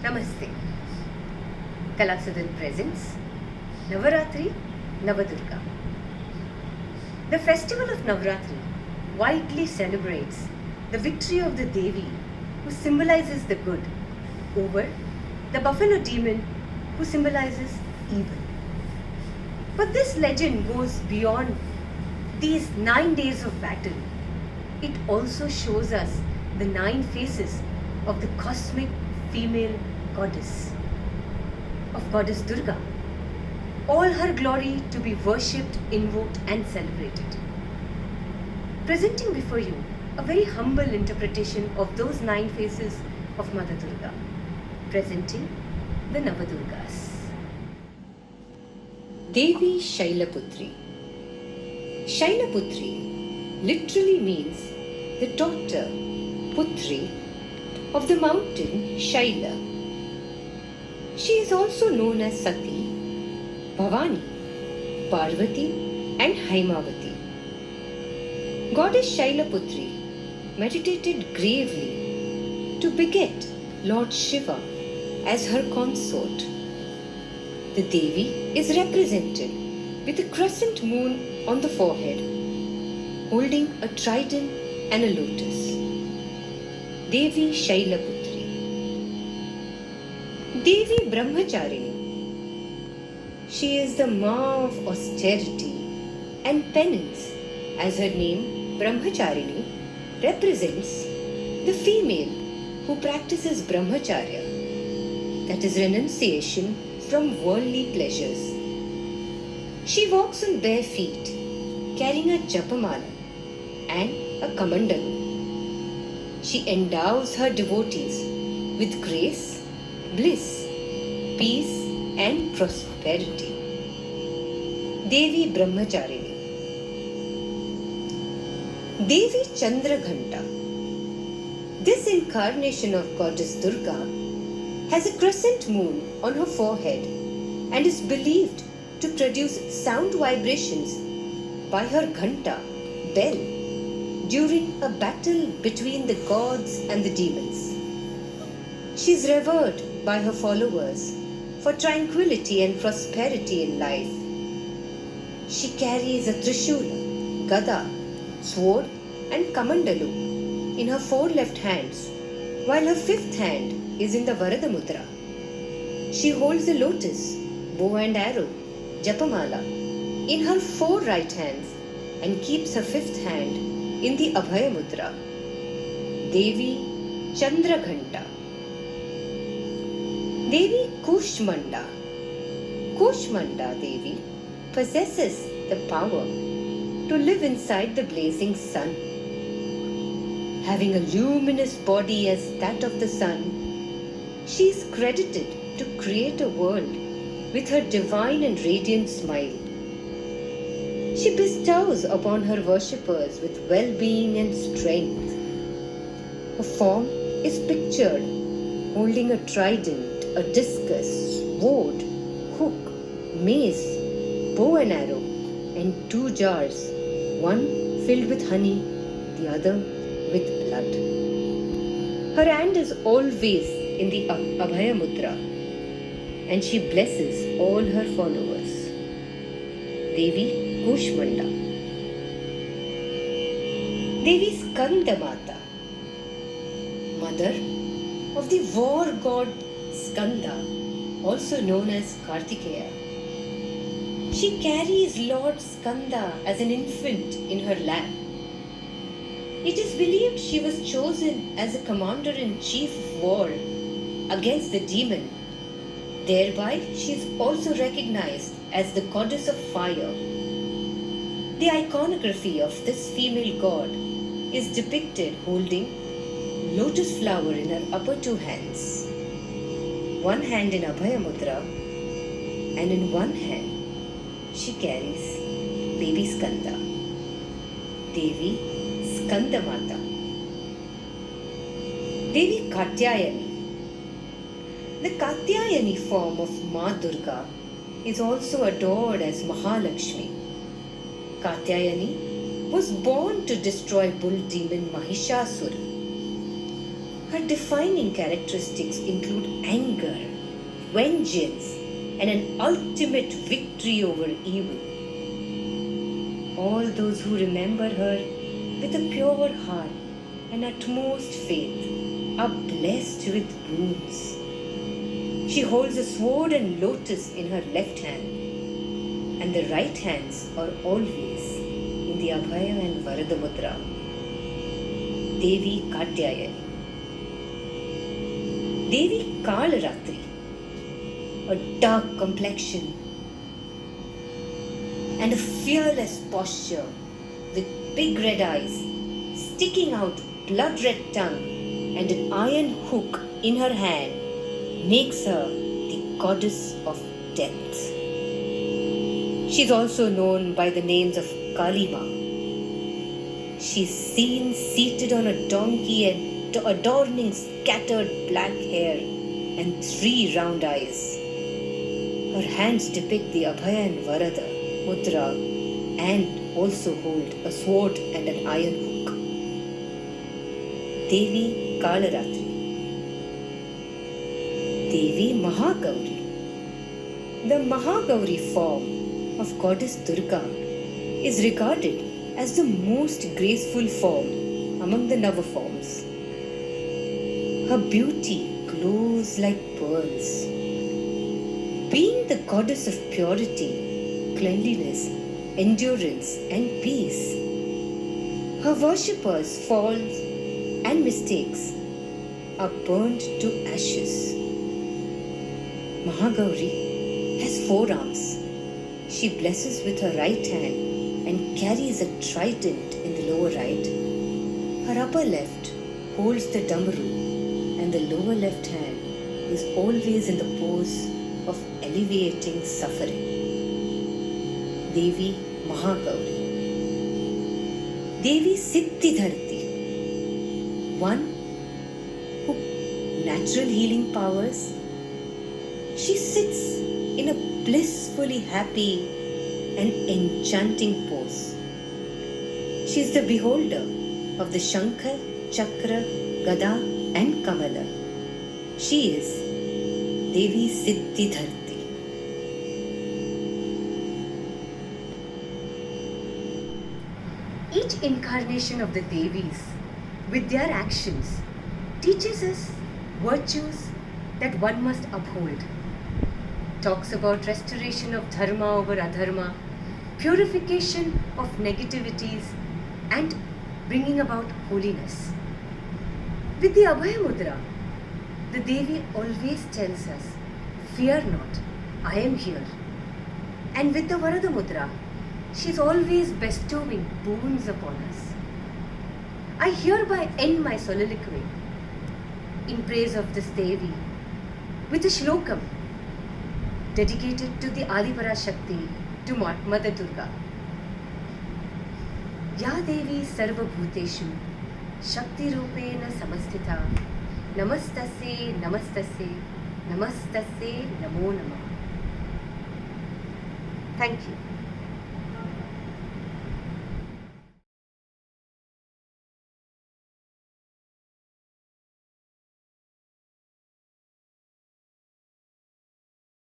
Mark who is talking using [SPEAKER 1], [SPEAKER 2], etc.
[SPEAKER 1] Namaste. Kalasadhan presents Navaratri, Navadurga. The festival of Navaratri widely celebrates the victory of the Devi, who symbolizes the good, over the buffalo demon, who symbolizes evil. But this legend goes beyond these 9 days of battle. It also shows us the 9 faces of the cosmic female goddess, of Goddess Durga. All her glory to be worshipped, invoked, and celebrated. Presenting before you a very humble interpretation of those 9 faces of Mother Durga. Presenting the Navadurgas. Devi Shailaputri. Shailaputri literally means the daughter, Putri, of the mountain Shaila. She is also known as Sati, Bhavani, Parvati, and Haimavati. Goddess Shailaputri meditated gravely to beget Lord Shiva as her consort. The Devi is represented with a crescent moon on the forehead, holding a trident and a lotus. Devi Shailaputri. Devi Brahmacharini. She is the Ma of austerity and penance, as her name Brahmacharini represents the female who practices Brahmacharya, that is renunciation from worldly pleasures. She walks on bare feet, carrying a japamala and a kamandalu. She endows her devotees with grace, bliss, peace, and prosperity. Devi Brahmacharini. Devi Chandraghanta. This incarnation of Goddess Durga has a crescent moon on her forehead and is believed to produce sound vibrations by her ghanta, bell, during a battle between the gods and the demons. She is revered by her followers for tranquility and prosperity in life. She carries a trishula, gada, sword, and kamandalu in her 4 left hands, while her 5th hand is in the Varada Mudra. She holds a lotus, bow and arrow, japamala, in her 4 right hands and keeps her 5th hand in the Abhaya Mudra. Devi Chandraghanta. Devi Kushmanda. Kushmanda Devi possesses the power to live inside the blazing sun. Having a luminous body as that of the sun, she is credited to create a world with her divine and radiant smile. She bestows upon her worshippers with well-being and strength. Her form is pictured holding a trident, a discus, sword, hook, mace, bow and arrow, and 2 jars, one filled with honey, the other with blood. Her hand is always in the Abhaya Mudra, and she blesses all her followers. Devi Kushmanda. Devi Skandamata, mother of the war god Skanda, also known as Kartikeya. She carries Lord Skanda as an infant in her lap. It is believed she was chosen as a commander-in-chief of war against the demon. Thereby, she is also recognized as the goddess of fire. The iconography of this female god is depicted holding lotus flower in her upper 2 hands, one hand in Abhaya Mudra, and in one hand she carries baby Skanda. Devi Skandamata. Devi Katyayani. The Katyayani form of Ma Durga is also adored as Mahalakshmi. Katyayani was born to destroy bull demon Mahishasura. Her defining characteristics include anger, vengeance and an ultimate victory over evil. All those who remember her with a pure heart and utmost faith are blessed with boons. She holds a sword and lotus in her left hand, and the right hands are always in the Abhaya and Varada Mudra. Devi Katyayani. Devi Kalaratri, a dark complexion and a fearless posture with big red eyes, sticking out blood-red tongue and an iron hook in her hand makes her the goddess of death. She is also known by the names of Kalima. She is seen seated on a donkey and adorning scattered black hair and 3 round eyes. Her hands depict the Abhaya and Varada Mudra and also hold a sword and an iron hook. Devi Kalaratri. Devi Mahagauri. The Mahagauri form of goddess Durga is regarded as the most graceful form among the Nava forms. Her beauty glows like pearls. Being the goddess of purity, cleanliness, endurance, and peace, her worshippers' faults and mistakes are burned to ashes. Mahagauri has 4 arms. She blesses with her right hand and carries a trident in the lower right. Her upper left holds the Damaru, and the lower left hand is always in the pose of alleviating suffering. Devi Mahagauri. Devi Siddhidharti, one who natural healing powers. She sits in a blissfully happy and enchanting pose. She is the beholder of the Shankar, Chakra, Gada and Kamala. She is Devi Siddhidharti. Each incarnation of the Devis, with their actions, teaches us virtues that one must uphold. Talks about restoration of dharma over adharma, purification of negativities, and bringing about holiness. With the Abhaya Mudra, the Devi always tells us, "Fear not, I am here." And with the Varada Mudra, she is always bestowing boons upon us. I hereby end my soliloquy in praise of this Devi with a shlokam dedicated to the Adipara Shakti, to Mother Durga. Ya Devi Sarva Bhuteshu Shakti Rupena Samastita Namastasye Namastasye Namastasye Namo Namah. Thank you.